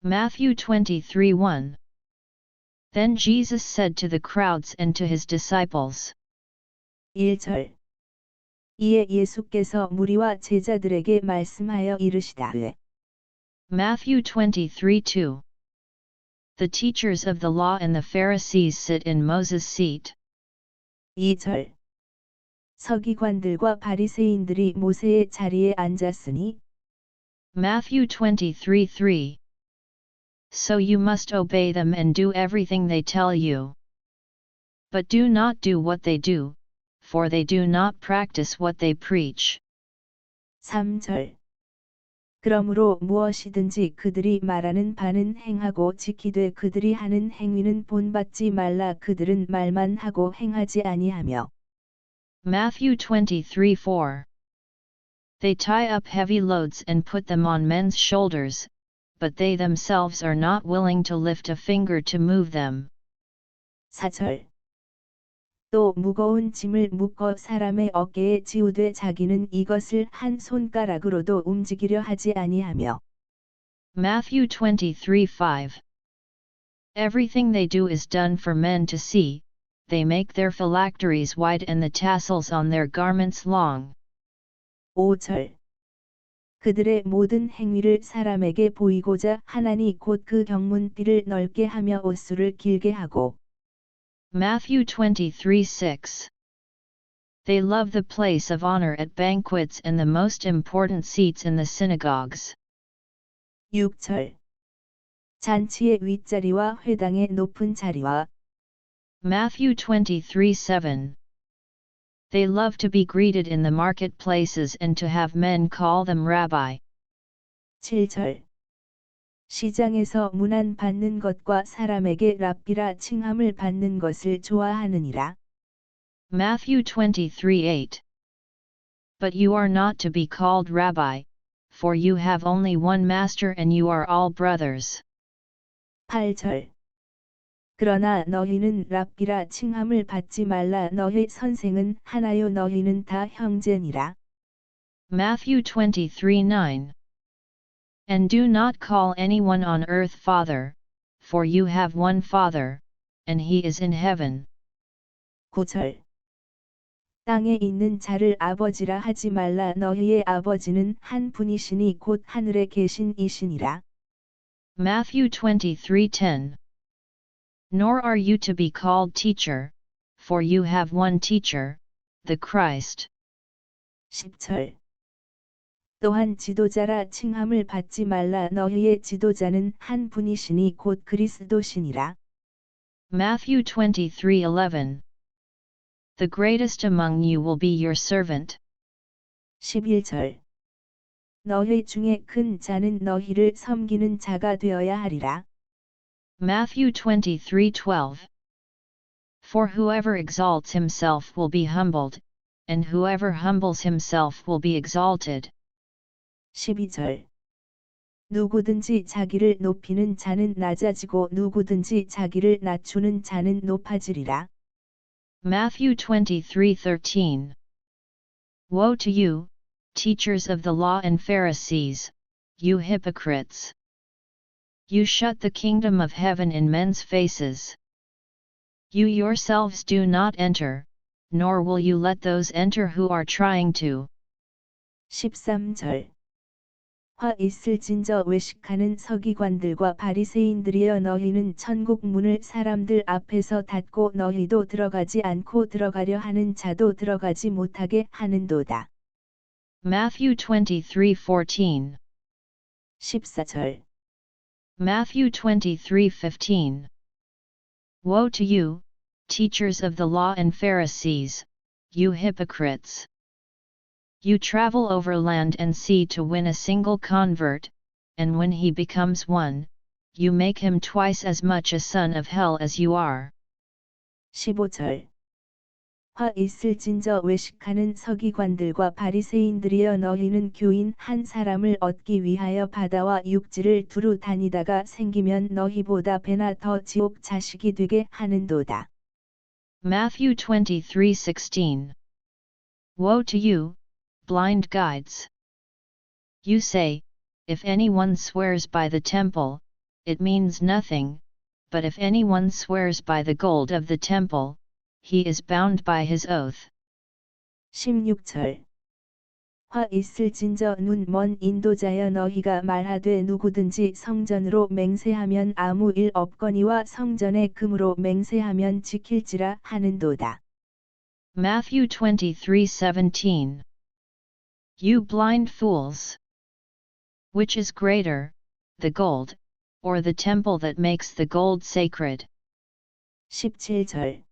Matthew 23:1. Then Jesus said to the crowds and to his disciples. 1절. 이에 예수께서 무리와 제자들에게 말씀하여 이르시되. Matthew 23:2. The teachers of the law and the Pharisees sit in Moses' seat. 2절. 서기관들과 바리새인들이 모세의 자리에 앉았으니. Matthew 23:3. So you must obey them and do everything they tell you. But do not do what they do, for they do not practice what they preach. 3절. 그러므로 무엇이든지 그들이 말하는 바는 행하고 지키되 그들이 하는 행위는 본받지 말라. 그들은 말만 하고 행하지 아니하며. Matthew 23:4. They tie up heavy loads and put them on men's shoulders, but they themselves are not willing to lift a finger to move them. 4절. 또 무거운 짐을 묶어 사람의 어깨에 지우되 자기는 이것을 한 손가락으로도 움직이려 하지 아니하며. Matthew 23:5. Everything they do is done for men to see. They make their phylacteries wide and the tassels on their garments long. 5절. 그들의 모든 행위를 사람에게 보이고자 하나니 곧 그 경문띠를 넓게 하며 옷수를 길게 하고. Matthew 23:6. They love the place of honor at banquets and the most important seats in the synagogues. 6절. 잔치의 윗자리와 회당의 높은 자리와. Matthew 23:7. They love to be greeted in the marketplaces and to have men call them rabbi. 7절. 시장에서 문안 받는 것과 사람에게 랍비라 칭함을 받는 것을 좋아하느니라. Matthew 23:8. But you are not to be called rabbi, for you have only one master and you are all brothers. 8절. 그러나 너희는 랍비라 칭함을 받지 말라. 너희 선생은 하나요 너희는 다 형제니라. Matthew 23:9. And do not call anyone on earth Father, for you have one Father, and he is in heaven. 9절. 땅에 있는 자를 아버지라 하지 말라. 너희의 아버지는 한 분이시니 곧 하늘에 계신 이시니라. Matthew 23:10. Nor are you to be called teacher, for you have one teacher, the Christ. 10절. 또한 지도자라 칭함을 받지 말라. 너희의 지도자는 한 분이시니 곧 그리스도시니라. Matthew 23:11. The greatest among you will be your servant. 11절. 너희 중에 큰 자는 너희를 섬기는 자가 되어야 하리라. Matthew 23:12. For whoever exalts himself will be humbled, and whoever humbles himself will be exalted. 12절. 누구든지 자기를 높이는 자는 낮아지고 누구든지 자기를 낮추는 자는 높아지리라. Matthew 23:13. Woe to you, teachers of the law and Pharisees, you hypocrites! You shut the kingdom of heaven in men's faces. You yourselves do not enter, nor will you let those enter who are trying to. 13절. 화 있을진저 외식하는 서기관들과 바리새인들이여 너희는 천국 문을 사람들 앞에서 닫고 너희도 들어가지 않고 들어가려 하는 자도 들어가지 못하게 하는도다. Matthew 23:14. 14절. Matthew 23:15. Woe to you, teachers of the law and Pharisees, you hypocrites! You travel over land and sea to win a single convert, and when he becomes one, you make him twice as much a son of hell as you are. 15절. 화 있을진저 외식하는 서기관들과 바리새인들이여 너희는 교인 한 사람을 얻기 위하여 바다와 육지를 두루 다니다가 생기면 너희보다 배나 더 지옥 자식이 되게 하는도다. Matthew 23:16. Woe to you, blind guides! You say, if anyone swears by the temple, it means nothing, but if anyone swears by the gold of the temple, he is bound by his oath. 16절 화 있을진저 눈 먼 인도자여 너희가 말하되 누구든지 성전으로 맹세하면 아무 일 없거니와 성전의 금으로 맹세하면 지킬지라 하는도다. Matthew 23:17. You blind fools! Which is greater, the gold, or the temple that makes the gold sacred? 17절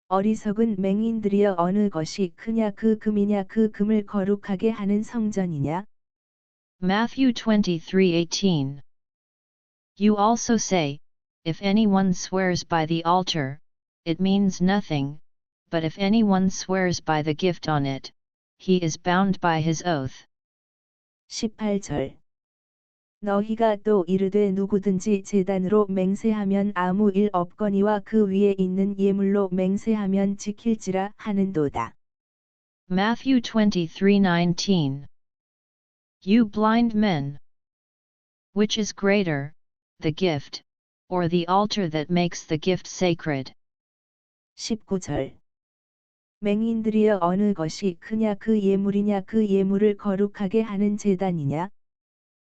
어리석은 맹인들이여 어느 것이 크냐 그 금이냐 그 금을 거룩하게 하는 성전이냐? Matthew 23:18. You also say, if anyone swears by the altar, it means nothing, but if anyone swears by the gift on it, he is bound by his oath. 18절 너희가 또 이르되 누구든지 제단으로 맹세하면 아무 일 없거니와 그 위에 있는 예물로 맹세하면 지킬지라 하는도다. Matthew 23:19. You blind men! Which is greater, the gift, or the altar that makes the gift sacred? 19절 맹인들이여 어느 것이 크냐 그 예물이냐 그 예물을 거룩하게 하는 제단이냐?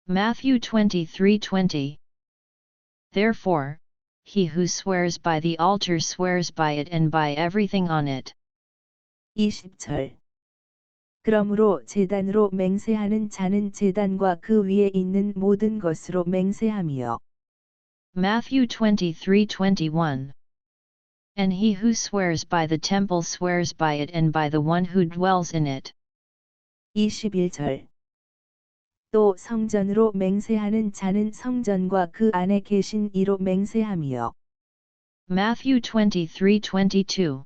Matthew 23:20. Therefore, he who swears by the altar swears by it and by everything on it. 20절 그러므로 제단으로 맹세하는 자는 제단과 그 위에 있는 모든 것으로 맹세함이요. Matthew 23:21. And he who swears by the temple swears by it and by the one who dwells in it. 21절 또 성전으로 맹세하는 자는 성전과 그 안에 계신 이로 맹세함이요. Matthew 23:22.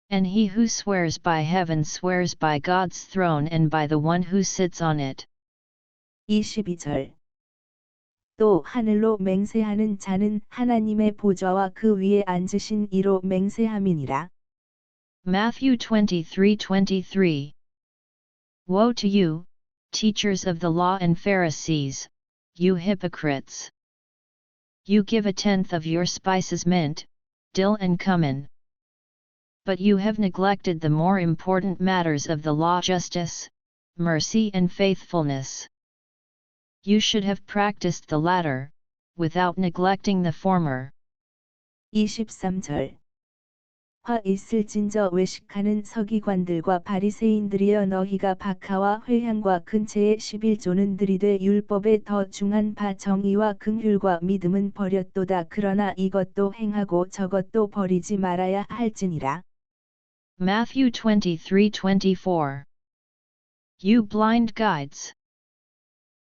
And he who swears by heaven swears by God's throne and by the one who sits on it. 22절 또 하늘로 맹세하는 자는 하나님의 보좌와 그 위에 앉으신 이로 맹세함이니라. Matthew 23:23. Woe to you, teachers of the law and Pharisees, you hypocrites! You give a tenth of your spices mint, dill and cumin. But you have neglected the more important matters of the law: justice, mercy and faithfulness. You should have practiced the latter, without neglecting the former. 23절 화 있을진저 외식하는 서기관들과 바리새인들이여 너희가 박하와 회향과 근체의 11조는 들이되 율법에 더 중한 바 정의와 긍휼과 믿음은 버렸도다. 그러나 이것도 행하고 저것도 버리지 말아야 할지니라. Matthew 23:24. You blind guides!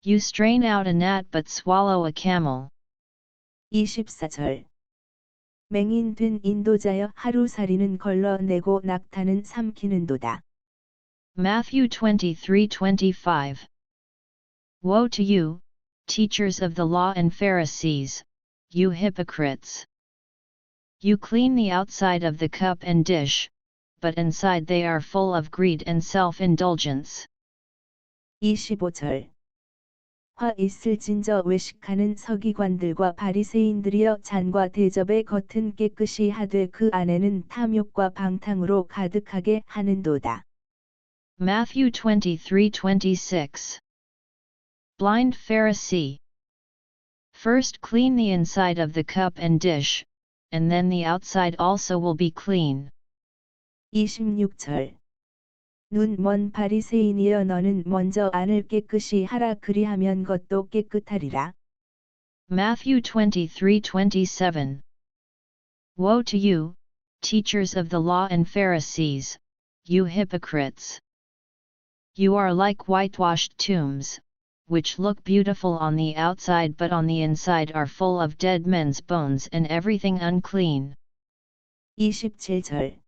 You strain out a gnat but swallow a camel. 24절 맹인 된 인도자여 하루살이는 걸러내고 낙타는 삼키는도다. Matthew 23:25. Woe to you, teachers of the law and Pharisees, you hypocrites! You clean the outside of the cup and dish, but inside they are full of greed and self-indulgence. 25절 화 있을진저 외식하는 서기관들과 바리새인들이여 잔과 대접의 겉은 깨끗이 하되 그 안에는 탐욕과 방탕으로 가득하게 하는도다. Matthew 23:26. Blind Pharisee! First clean the inside of the cup and dish, and then the outside also will be clean. 26절 눈 먼 바리새인이여 너는 먼저 안을 깨끗이 하라 그리하면 겉도 깨끗하리라. Matthew 23:27. Woe to you, teachers of the law and Pharisees, you hypocrites! You are like whitewashed tombs, which look beautiful on the outside but on the inside are full of dead men's bones and everything unclean. 27절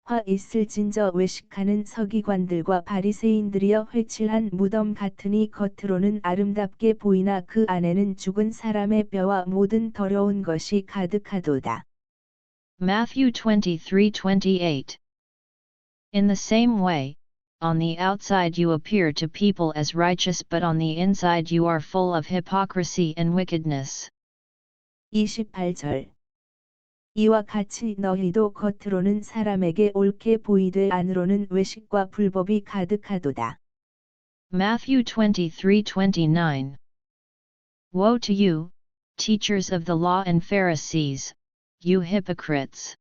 화 있을진저 외식하는 서기관들과 바리새인들이여 회칠한 무덤 같으니 겉으로는 아름답게 보이나 그 안에는 죽은 사람의 뼈와 모든 더러운 것이 가득하도다. Matthew 23:28. In the same way, on the outside you appear to people as righteous but on the inside you are full of hypocrisy and wickedness. 28절. 이와 같이 너희도 겉으로는 사람에게 옳게 보이되 안으로는 외식과 불법이 가득하도다. Matthew 23:29. Woe to you, teachers of the law and Pharisees, you hypocrites!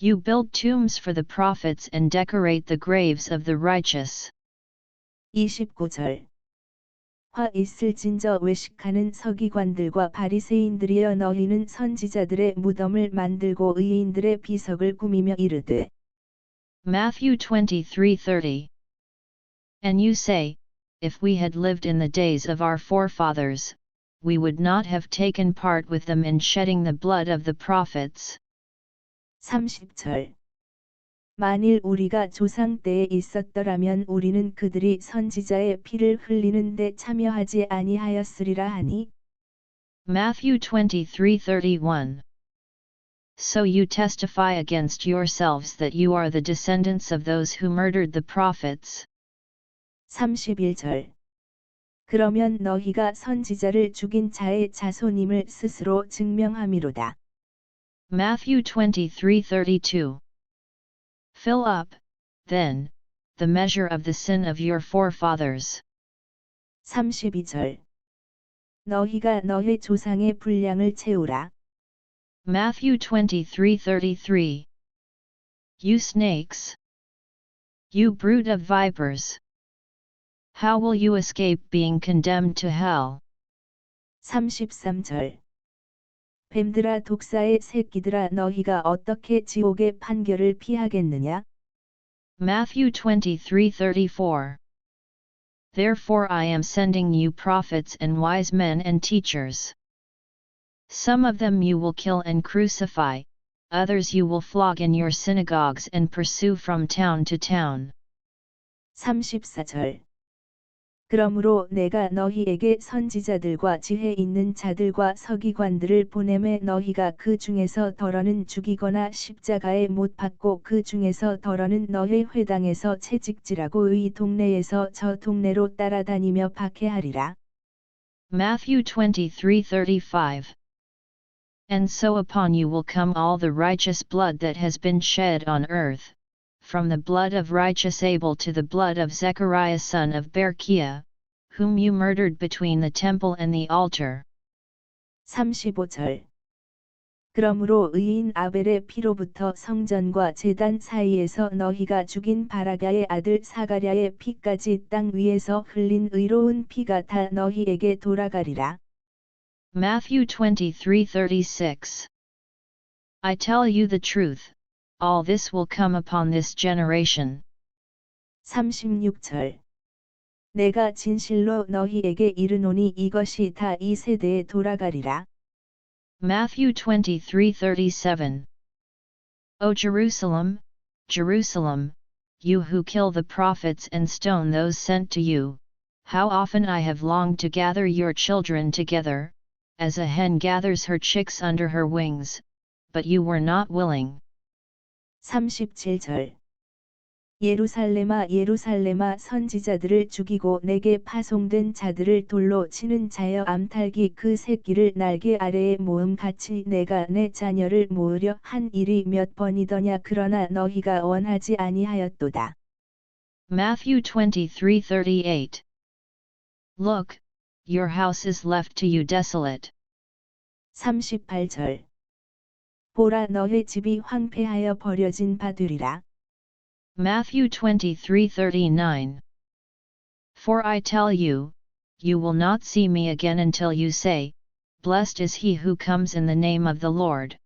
You build tombs for the prophets and decorate the graves of the righteous. 29절. 화 있을진저 외식하는 서기관들과 바리새인들이여 너희는 선지자들의 무덤을 만들고 의인들의 비석을 꾸미며 이르되. Matthew 23:30. And you say, if we had lived in the days of our forefathers, we would not have taken part with them in shedding the blood of the prophets. 30절. 만일 우리가 조상 때에 있었더라면 우리는 그들이 선지자의 피를 흘리는데 참여하지 아니하였으리라 하니. Matthew 23:31. So you testify against yourselves that you are the descendants of those who murdered the prophets. 31절. 그러면 너희가 선지자를 죽인 자의 자손임을 스스로 증명함이로다. Matthew 23:32. Fill up, then, the measure of the sin of your forefathers. 32절. 너희가 너희 조상의 분량을 채우라. Matthew 23:33. You snakes! You brood of vipers! How will you escape being condemned to hell? 33절. 뱀들아 독사의 새끼들아 너희가 어떻게 지옥의 판결을 피하겠느냐? Matthew 23:34. Therefore I am sending you prophets and wise men and teachers. Some of them you will kill and crucify, others you will flog in your synagogues and pursue from town to town. 34절. 그러므로 내가 너희에게 선지자들과 지혜 있는 자들과 서기관들을 보내매 너희가 그 중에서 덜어는 죽이거나 십자가에 못 박고 그 중에서 덜어는 너희 회당에서 채찍질하고 이 동네에서 저 동네로 따라다니며 박해하리라. Matthew 23:35. And so upon you will come all the righteous blood that has been shed on earth, from the blood of righteous Abel to the blood of Zechariah son of Berechiah, whom you murdered between the temple and the altar. 35절. 그러므로 의인 아벨의 피로부터 성전과 제단 사이에서 너희가 죽인 바라가의 아들 사가랴의 피까지 땅 위에서 흘린 의로운 피가 다 너희에게 돌아가리라. Matthew 23:36. I tell you the truth, all this will come upon this generation. 36절. 내가 진실로 너희에게 이르노니 이것이 다 이 세대에 돌아가리라. Matthew 23:37. O Jerusalem, Jerusalem, you who kill the prophets and stone those sent to you, how often I have longed to gather your children together, as a hen gathers her chicks under her wings, but you were not willing. 37절. 예루살렘아 예루살렘아 선지자들을 죽이고 내게 파송된 자들을 돌로 치는 자여 암탉이 그 새끼를 날개 아래에 모음같이 내가 내 자녀를 모으려 한 일이 몇 번이더냐 그러나 너희가 원하지 아니하였도다. Matthew 23:38. Look, your house is left to you desolate. 38절. 보라 너의 집이 황폐하여 버려진 바 되리라. Matthew 23:39. For I tell you, you will not see me again until you say, Blessed is he who comes in the name of the Lord.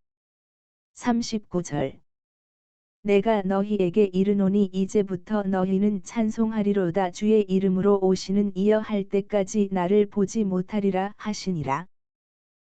39절. 내가 너희에게 이르노니 이제부터 너희는 찬송하리로다 주의 이름으로 오시는 이여 할 때까지 나를 보지 못하리라 하시니라.